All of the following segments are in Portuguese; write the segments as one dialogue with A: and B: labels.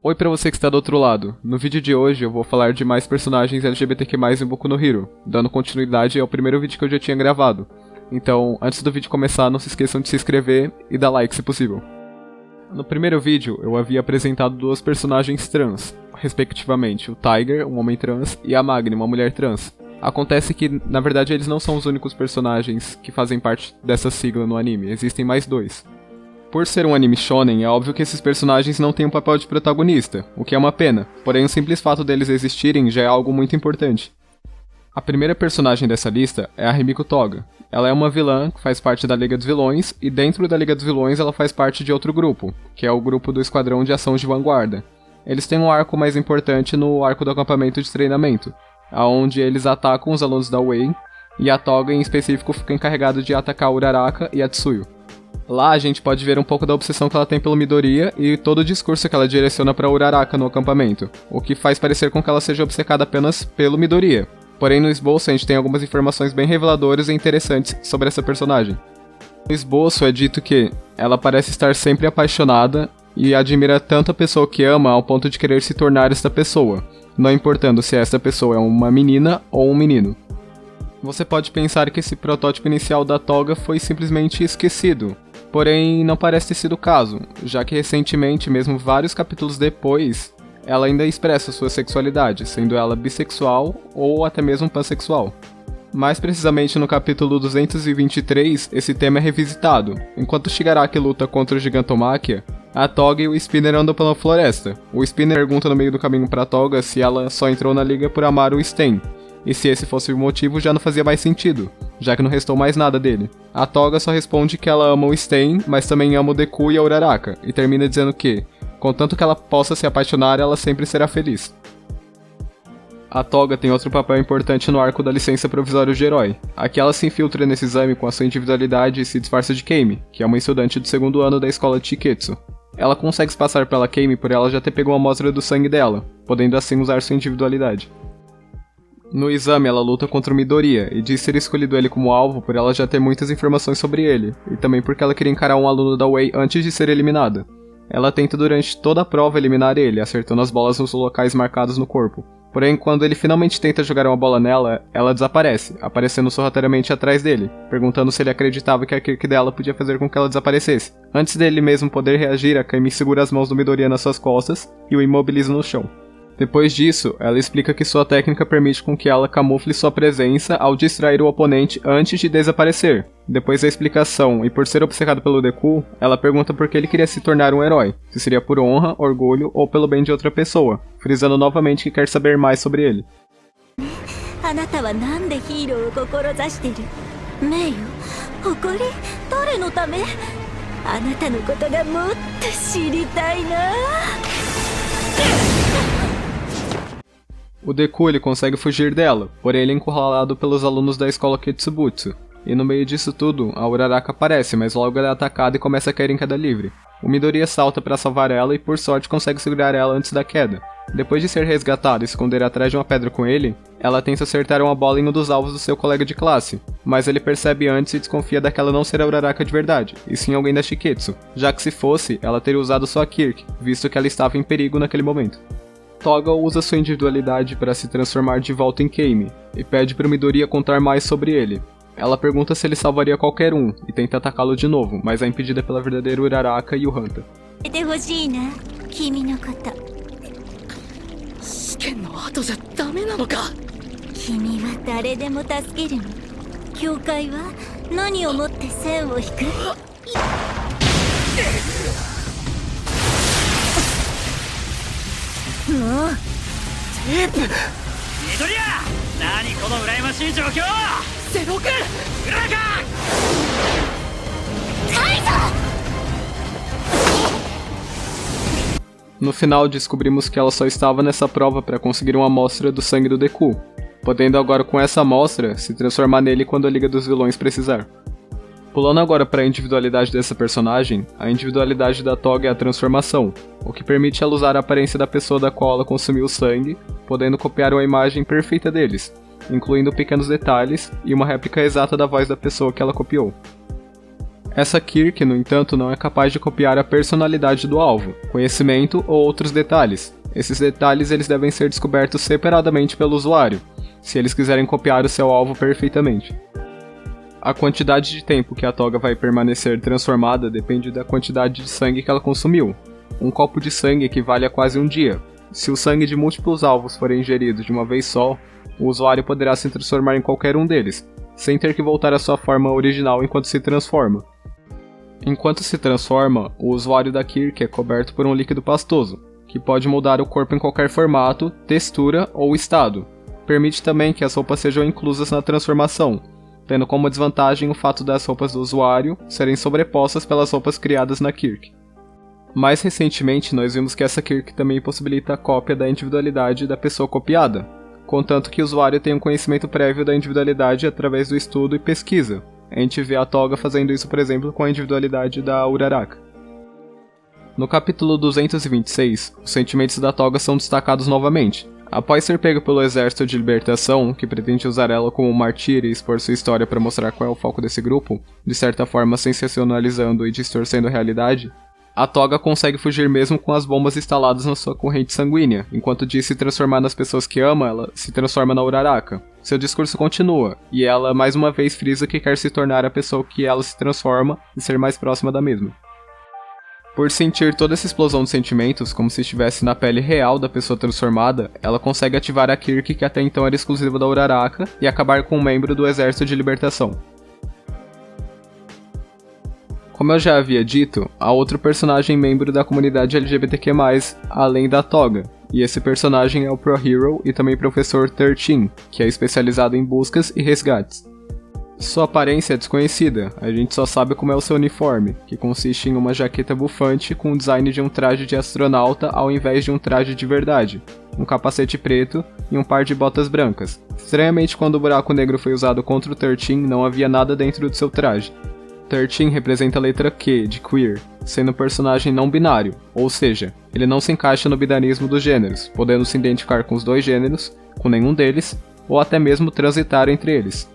A: Oi pra você que está do outro lado. No vídeo de hoje eu vou falar de mais personagens LGBTQ+, em Boku no Hero, dando continuidade ao primeiro vídeo que eu já tinha gravado. Então, antes do vídeo começar, não se esqueçam de se inscrever e dar like se possível. No primeiro vídeo eu havia apresentado duas personagens trans, respectivamente o Tiger, um homem trans, e a Magni, uma mulher trans. Acontece que, na verdade, eles não são os únicos personagens que fazem parte dessa sigla no anime, existem mais dois. Por ser um anime shonen, é óbvio que esses personagens não têm um papel de protagonista, o que é uma pena, porém o simples fato deles existirem já é algo muito importante. A primeira personagem dessa lista é a Rimiko Toga. Ela é uma vilã que faz parte da Liga dos Vilões, e dentro da Liga dos Vilões ela faz parte de outro grupo, que é o grupo do Esquadrão de Ação de Vanguarda. Eles têm um arco mais importante no arco do acampamento de treinamento, onde eles atacam os alunos da UA, e a Toga em específico fica encarregada de atacar Uraraka e a Tsuyu. Lá a gente pode ver um pouco da obsessão que ela tem pelo Midoriya e todo o discurso que ela direciona para Uraraka no acampamento, o que faz parecer com que ela seja obcecada apenas pelo Midoriya. Porém no esboço a gente tem algumas informações bem reveladoras e interessantes sobre essa personagem. No esboço é dito que ela parece estar sempre apaixonada e admira tanto a pessoa que ama ao ponto de querer se tornar esta pessoa, não importando se esta pessoa é uma menina ou um menino. Você pode pensar que esse protótipo inicial da Toga foi simplesmente esquecido, porém não parece ter sido o caso, já que recentemente, mesmo vários capítulos depois, ela ainda expressa sua sexualidade, sendo ela bissexual ou até mesmo pansexual. Mais precisamente no capítulo 223, esse tema é revisitado. Enquanto Shigaraki luta contra o Gigantomachia, a Toga e o Spinner andam pela floresta. O Spinner pergunta no meio do caminho pra Toga se ela só entrou na liga por amar o Sten. E se esse fosse o motivo, já não fazia mais sentido, já que não restou mais nada dele. A Toga só responde que ela ama o Sten, mas também ama o Deku e a Uraraka, e termina dizendo que, contanto que ela possa se apaixonar, ela sempre será feliz. A Toga tem outro papel importante no arco da licença provisória de herói. Aqui ela se infiltra nesse exame com a sua individualidade e se disfarça de Keimi, que é uma estudante do segundo ano da escola de Chiketsu. Ela consegue se passar pela Keimi por ela já ter pego uma amostra do sangue dela, podendo assim usar sua individualidade. No exame, ela luta contra o Midoriya e diz ter escolhido ele como alvo por ela já ter muitas informações sobre ele, e também porque ela queria encarar um aluno da UA antes de ser eliminada. Ela tenta durante toda a prova eliminar ele, acertando as bolas nos locais marcados no corpo. Porém, quando ele finalmente tenta jogar uma bola nela, ela desaparece, aparecendo sorrateiramente atrás dele, perguntando se ele acreditava que a Kirk dela podia fazer com que ela desaparecesse. Antes dele mesmo poder reagir, a Keimi segura as mãos do Midoriya nas suas costas e o imobiliza no chão. Depois disso, ela explica que sua técnica permite com que ela camufle sua presença ao distrair o oponente antes de desaparecer. Depois da explicação, e por ser obcecado pelo Deku, ela pergunta por que ele queria se tornar um herói, se seria por honra, orgulho ou pelo bem de outra pessoa, frisando novamente que quer saber mais sobre ele. O Deku ele consegue fugir dela, porém ele é encurralado pelos alunos da escola Ketsubutsu. E no meio disso tudo, a Uraraka aparece, mas logo ela é atacada e começa a cair em queda livre. O Midoriya salta para salvar ela e por sorte consegue segurar ela antes da queda. Depois de ser resgatada e se esconder atrás de uma pedra com ele, ela tenta acertar uma bola em um dos alvos do seu colega de classe, mas ele percebe antes e desconfia daquela não ser a Uraraka de verdade, e sim alguém da Shiketsu, já que se fosse, ela teria usado sua Kirk, visto que ela estava em perigo naquele momento. Toga usa sua individualidade para se transformar de volta em Keimi, e pede para o Midoriya contar mais sobre ele. Ela pergunta se ele salvaria qualquer um, e tenta atacá-lo de novo, mas é impedida pela verdadeira Uraraka e o Hanta. No final, descobrimos que ela só estava nessa prova para conseguir uma amostra do sangue do Deku, podendo agora com essa amostra se transformar nele quando a Liga dos Vilões precisar. Pulando agora para a individualidade dessa personagem, a individualidade da Toga é a transformação, o que permite ela usar a aparência da pessoa da qual ela consumiu o sangue, podendo copiar uma imagem perfeita deles, incluindo pequenos detalhes e uma réplica exata da voz da pessoa que ela copiou. Essa Kirk, no entanto, não é capaz de copiar a personalidade do alvo, conhecimento ou outros detalhes. Esses detalhes eles devem ser descobertos separadamente pelo usuário, se eles quiserem copiar o seu alvo perfeitamente. A quantidade de tempo que a toga vai permanecer transformada depende da quantidade de sangue que ela consumiu. Um copo de sangue equivale a quase um dia. Se o sangue de múltiplos alvos for ingerido de uma vez só, o usuário poderá se transformar em qualquer um deles, sem ter que voltar à sua forma original enquanto se transforma. Enquanto se transforma, o usuário da Kirk é coberto por um líquido pastoso, que pode moldar o corpo em qualquer formato, textura ou estado. Permite também que as roupas sejam inclusas na transformação, tendo como desvantagem o fato das roupas do usuário serem sobrepostas pelas roupas criadas na Kirk. Mais recentemente, nós vimos que essa Kirk também possibilita a cópia da individualidade da pessoa copiada, contanto que o usuário tenha um conhecimento prévio da individualidade através do estudo e pesquisa. A gente vê a toga fazendo isso, por exemplo, com a individualidade da Uraraka. No capítulo 226, os sentimentos da toga são destacados novamente. Após ser pego pelo exército de libertação, que pretende usar ela como mártir e expor sua história para mostrar qual é o foco desse grupo, de certa forma sensacionalizando e distorcendo a realidade, a toga consegue fugir mesmo com as bombas instaladas na sua corrente sanguínea, enquanto diz se transformar nas pessoas que ama, ela se transforma na Uraraka. Seu discurso continua, e ela mais uma vez frisa que quer se tornar a pessoa que ela se transforma e ser mais próxima da mesma. Por sentir toda essa explosão de sentimentos, como se estivesse na pele real da pessoa transformada, ela consegue ativar a Kirk que até então era exclusiva da Uraraka e acabar com um membro do exército de libertação. Como eu já havia dito, há outro personagem membro da comunidade LGBTQ+, além da toga, e esse personagem é o Pro Hero e também professor 13, que é especializado em buscas e resgates. Sua aparência é desconhecida, a gente só sabe como é o seu uniforme, que consiste em uma jaqueta bufante com o design de um traje de astronauta ao invés de um traje de verdade, um capacete preto e um par de botas brancas. Estranhamente, quando o buraco negro foi usado contra o 13, não havia nada dentro do seu traje. 13 representa a letra Q de queer, sendo um personagem não binário, ou seja, ele não se encaixa no binarismo dos gêneros, podendo se identificar com os dois gêneros, com nenhum deles, ou até mesmo transitar entre eles.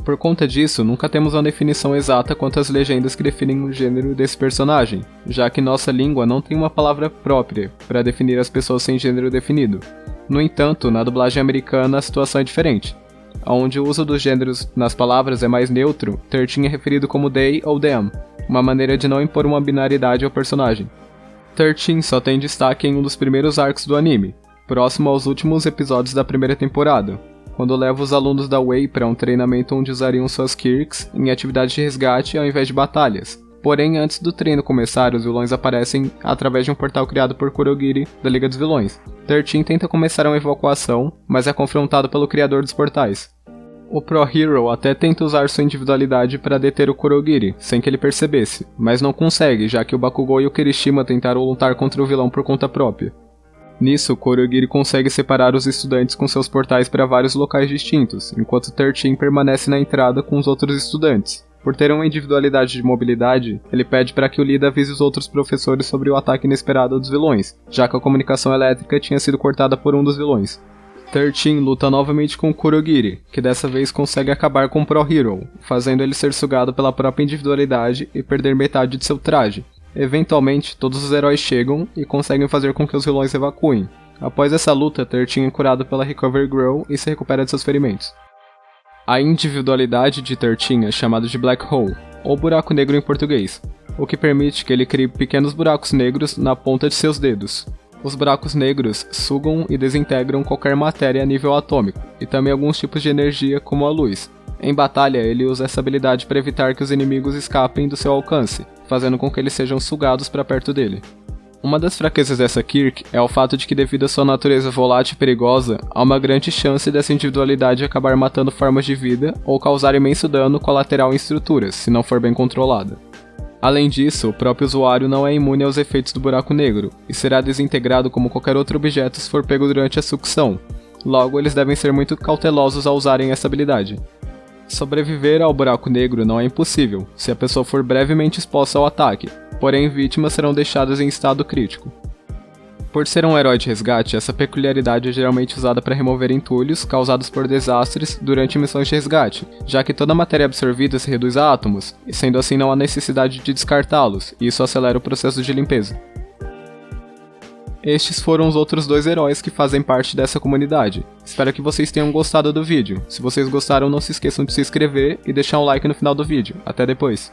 A: Por conta disso, nunca temos uma definição exata quanto às legendas que definem o gênero desse personagem, já que nossa língua não tem uma palavra própria para definir as pessoas sem gênero definido. No entanto, na dublagem americana a situação é diferente, onde o uso dos gêneros nas palavras é mais neutro, 13 é referido como they ou them, uma maneira de não impor uma binaridade ao personagem. 13 só tem destaque em um dos primeiros arcos do anime, próximo aos últimos episódios da primeira temporada, quando leva os alunos da Way para um treinamento onde usariam suas Kirks em atividades de resgate ao invés de batalhas. Porém, antes do treino começar, os vilões aparecem através de um portal criado por Kurogiri, da Liga dos Vilões. 13 tenta começar uma evacuação, mas é confrontado pelo criador dos portais. O Pro Hero até tenta usar sua individualidade para deter o Kurogiri, sem que ele percebesse, mas não consegue, já que o Bakugou e o Kirishima tentaram lutar contra o vilão por conta própria. Nisso, Kurogiri consegue separar os estudantes com seus portais para vários locais distintos, enquanto 13 permanece na entrada com os outros estudantes. Por ter uma individualidade de mobilidade, ele pede para que o Lida avise os outros professores sobre o ataque inesperado dos vilões, já que a comunicação elétrica tinha sido cortada por um dos vilões. 13 luta novamente com Kurogiri, que dessa vez consegue acabar com o Pro Hero, fazendo ele ser sugado pela própria individualidade e perder metade de seu traje. Eventualmente, todos os heróis chegam e conseguem fazer com que os vilões evacuem. Após essa luta, 13 é curado pela Recover Girl e se recupera de seus ferimentos. A individualidade de 13 é chamada de Black Hole, ou buraco negro em português, o que permite que ele crie pequenos buracos negros na ponta de seus dedos. Os buracos negros sugam e desintegram qualquer matéria a nível atômico, e também alguns tipos de energia como a luz. Em batalha, ele usa essa habilidade para evitar que os inimigos escapem do seu alcance, fazendo com que eles sejam sugados para perto dele. Uma das fraquezas dessa Kirk é o fato de que, devido à sua natureza volátil e perigosa, há uma grande chance dessa individualidade acabar matando formas de vida ou causar imenso dano colateral em estruturas, se não for bem controlada. Além disso, o próprio usuário não é imune aos efeitos do buraco negro, e será desintegrado como qualquer outro objeto se for pego durante a sucção. Logo, eles devem ser muito cautelosos ao usarem essa habilidade. Sobreviver ao buraco negro não é impossível, se a pessoa for brevemente exposta ao ataque, porém vítimas serão deixadas em estado crítico. Por ser um herói de resgate, essa peculiaridade é geralmente usada para remover entulhos causados por desastres durante missões de resgate, já que toda a matéria absorvida se reduz a átomos, e sendo assim não há necessidade de descartá-los, e isso acelera o processo de limpeza. Estes foram os outros 2 heróis que fazem parte dessa comunidade. Espero que vocês tenham gostado do vídeo. Se vocês gostaram, não se esqueçam de se inscrever e deixar um like no final do vídeo. Até depois!